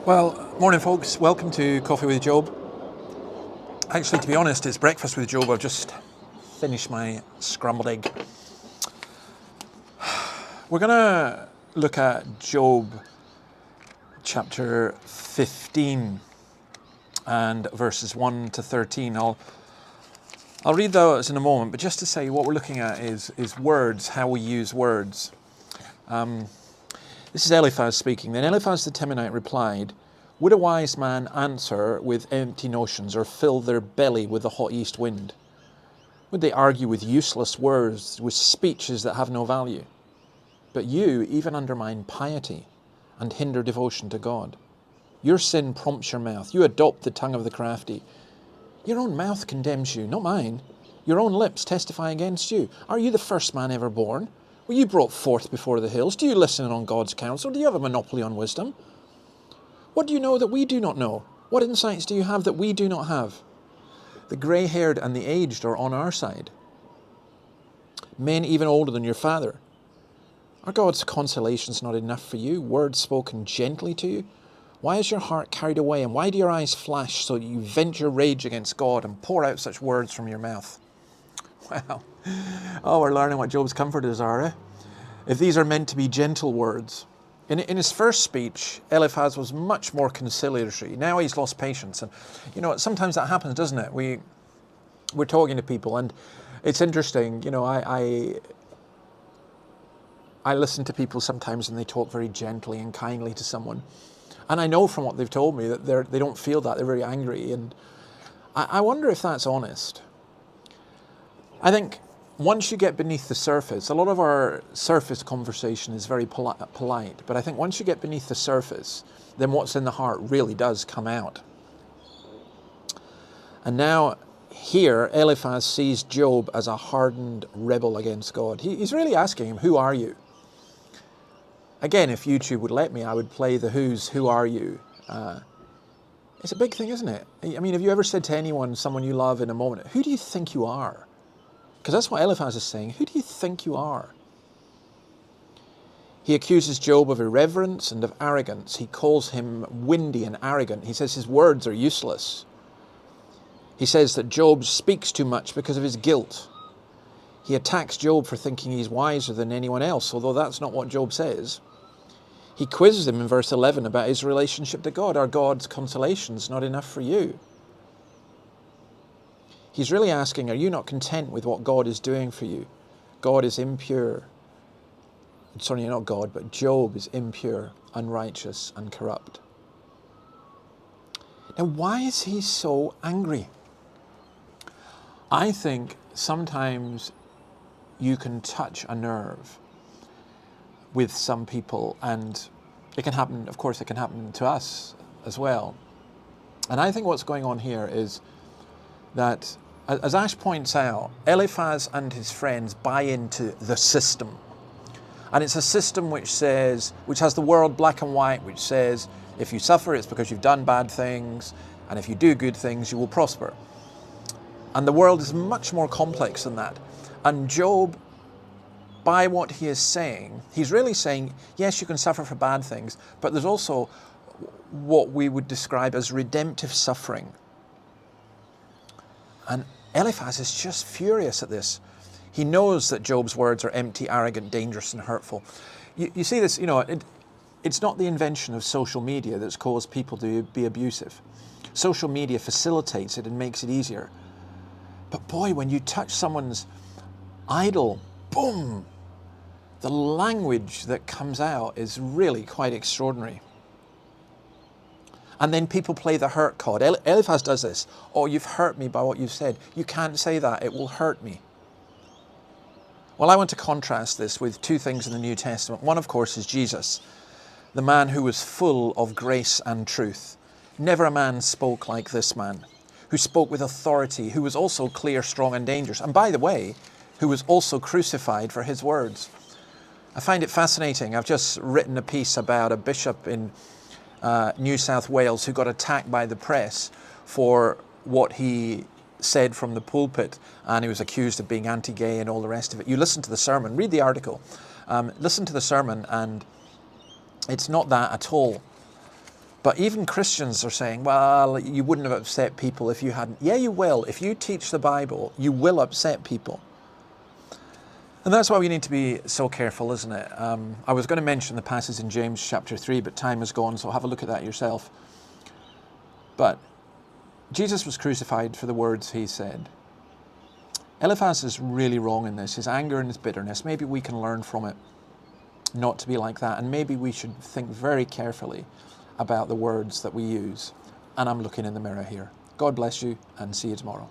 Well, morning folks, welcome to Coffee with Job. Actually, to be honest, it's breakfast with Job. I've just finished my scrambled egg. We're going to look at Job chapter 15 and verses 1 to 13. I'll read those in a moment, but just to say what we're looking at is words, how we use words. This is Eliphaz speaking. Then Eliphaz the Temanite replied, "Would a wise man answer with empty notions, or fill their belly with the hot east wind? Would they argue with useless words, with speeches that have no value? But you even undermine piety and hinder devotion to God. Your sin prompts your mouth. You adopt the tongue of the crafty. Your own mouth condemns you, not mine. Your own lips testify against you. Are you the first man ever born? Were you brought forth before the hills? Do you listen on God's counsel? Do you have a monopoly on wisdom? What do you know that we do not know? What insights do you have that we do not have? The grey-haired and the aged are on our side, men even older than your father. Are God's consolations not enough for you, words spoken gently to you? Why is your heart carried away, and why do your eyes flash so that you vent your rage against God and pour out such words from your mouth?" Wow. Oh, we're learning what Job's comforters are, eh? If these are meant to be gentle words. In his first speech, Eliphaz was much more conciliatory. Now he's lost patience. And, sometimes that happens, doesn't it? We're talking to people, and it's interesting. I listen to people sometimes, and they talk very gently and kindly to someone. And I know from what they've told me that they don't feel that. They're very angry. And I wonder if that's honest. I think once you get beneath the surface, a lot of our surface conversation is very polite, but I think once you get beneath the surface, then what's in the heart really does come out. And now here, Eliphaz sees Job as a hardened rebel against God. He's really asking him, who are you? Again, if YouTube would let me, I would play the who are you? It's a big thing, isn't it? I mean, have you ever said to anyone, someone you love in a moment, who do you think you are? Because that's what Eliphaz is saying. Who do you think you are? He accuses Job of irreverence and of arrogance. He calls him windy and arrogant. He says his words are useless. He says that Job speaks too much because of his guilt. He attacks Job for thinking he's wiser than anyone else, although that's not what Job says. He quizzes him in verse 11 about his relationship to God. Are God's consolations not enough for you? He's really asking, are you not content with what God is doing for you? God is impure. Sorry, not God, but Job is impure, unrighteous, and corrupt. Now, why is he so angry? I think sometimes you can touch a nerve with some people, and it can happen, of course, it can happen to us as well. And I think what's going on here is that, as Ash points out, Eliphaz and his friends buy into the system. And it's a system which has the world black and white, which says, if you suffer, it's because you've done bad things, and if you do good things, you will prosper. And the world is much more complex than that. And Job, by what he is saying, he's really saying, yes, you can suffer for bad things, but there's also what we would describe as redemptive suffering. And Eliphaz is just furious at this. He knows that Job's words are empty, arrogant, dangerous, and hurtful. You see this, it's not the invention of social media that's caused people to be abusive. Social media facilitates it and makes it easier. But boy, when you touch someone's idol, boom, the language that comes out is really quite extraordinary. And then people play the hurt card. Eliphaz does this. Oh, you've hurt me by what you've said. You can't say that. It will hurt me. Well, I want to contrast this with two things in the New Testament. One, of course, is Jesus, the man who was full of grace and truth. Never a man spoke like this man, who spoke with authority, who was also clear, strong, and dangerous. And by the way, who was also crucified for his words. I find it fascinating. I've just written a piece about a bishop in New South Wales who got attacked by the press for what he said from the pulpit, and he was accused of being anti-gay and all the rest of it. You listen to the sermon, read the article, listen to the sermon, and it's not that at all. But even Christians are saying, well, you wouldn't have upset people if you hadn't. Yeah, you will. If you teach the Bible, you will upset people. And that's why we need to be so careful, isn't it? I was going to mention the passage in James chapter 3, but time is gone, so have a look at that yourself. But Jesus was crucified for the words he said. Eliphaz is really wrong in this, his anger and his bitterness. Maybe we can learn from it not to be like that, and maybe we should think very carefully about the words that we use. And I'm looking in the mirror here. God bless you, and see you tomorrow.